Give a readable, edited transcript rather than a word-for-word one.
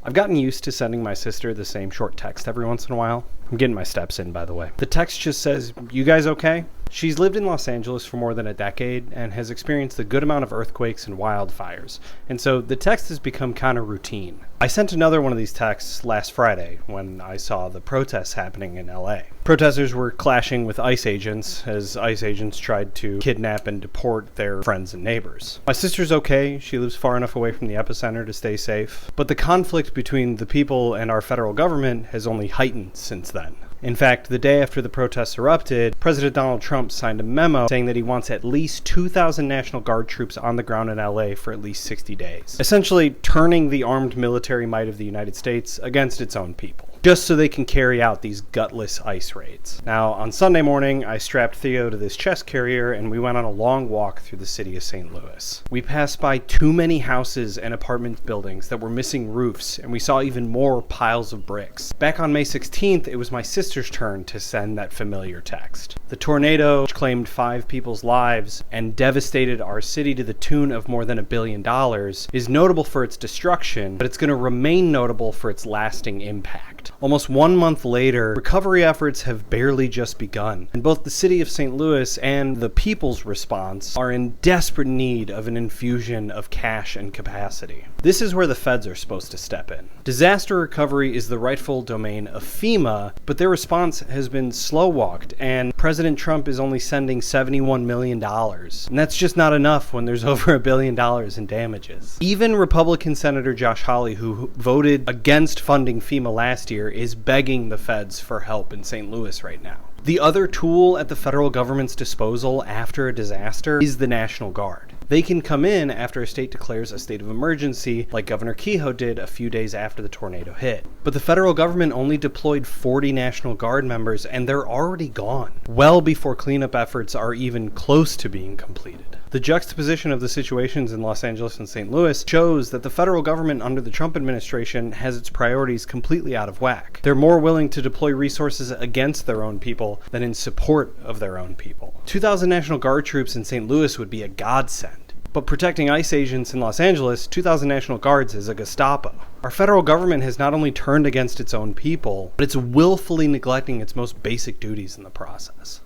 I've gotten used to sending my sister the same short text every once in a while. I'm getting my steps in, by the way. The text just says, "You guys okay?" She's lived in Los Angeles for more than a decade and has experienced a good amount of earthquakes and wildfires, and so the text has become kind of routine. I sent another one of these texts last Friday when I saw the protests happening in LA. Protesters were clashing with ICE agents as ICE agents tried to kidnap and deport their friends and neighbors. My sister's okay. She lives far enough away from the epicenter to stay safe, but the conflict between the people and our federal government has only heightened since then. In fact, the day after the protests erupted, President Donald Trump signed a memo saying that he wants at least 2,000 National Guard troops on the ground in LA for at least 60 days, essentially turning the armed military might of the United States against its own people, just so they can carry out these gutless ICE raids. Now, on Sunday morning, I strapped Theo to this chest carrier and we went on a long walk through the city of St. Louis. We passed by too many houses and apartment buildings that were missing roofs, and we saw even more piles of bricks. Back on May 16th, it was my sister's turn to send that familiar text. The tornado, which claimed 5 people's lives and devastated our city to the tune of more than $1 billion, is notable for its destruction, but it's going to remain notable for its lasting impact. Almost 1 month later, recovery efforts have barely just begun, and both the city of St. Louis and the people's response are in desperate need of an infusion of cash and capacity. This is where the feds are supposed to step in. Disaster recovery is the rightful domain of FEMA, but their response has been slow-walked, and President Trump is only sending $71 million. And that's just not enough when there's over $1 billion in damages. Even Republican Senator Josh Hawley, who voted against funding FEMA last year, is begging the feds for help in St. Louis right now. The other tool at the federal government's disposal after a disaster is the National Guard. They can come in after a state declares a state of emergency, like Governor Kehoe did a few days after the tornado hit. But the federal government only deployed 40 National Guard members, and they're already gone, well before cleanup efforts are even close to being completed. The juxtaposition of the situations in Los Angeles and St. Louis shows that the federal government under the Trump administration has its priorities completely out of whack. They're more willing to deploy resources against their own people than in support of their own people. 2,000 National Guard troops in St. Louis would be a godsend. But protecting ICE agents in Los Angeles, 2,000 National Guards is a Gestapo. Our federal government has not only turned against its own people, but it's willfully neglecting its most basic duties in the process.